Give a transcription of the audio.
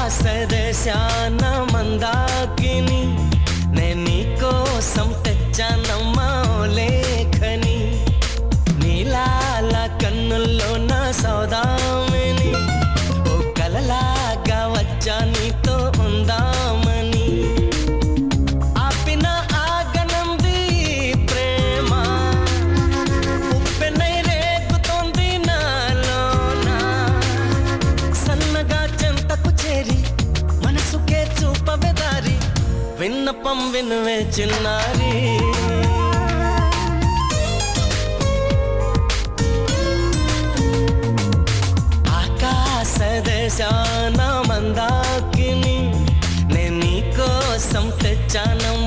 ఆకాశదేశాన మందాకిని నే నీకోసం తెచ్చానమ్మా లేఖని నీలాల కన్నుల్లో నా సౌదామిని ఓ కలలాగా వచ్చా నీతో ఉందామని ఆపిన ఆగనంది ప్రేమ ఉప్పెనై రేగుతోంది నాలోన సన్నగా చెంతకు చేరి మనసుకే చూపవెదారి విన్నపం వినువే చిన్నారి ఆకాశదేశాన మందాకిని నే నీకోసం తెచ్చానమ్మ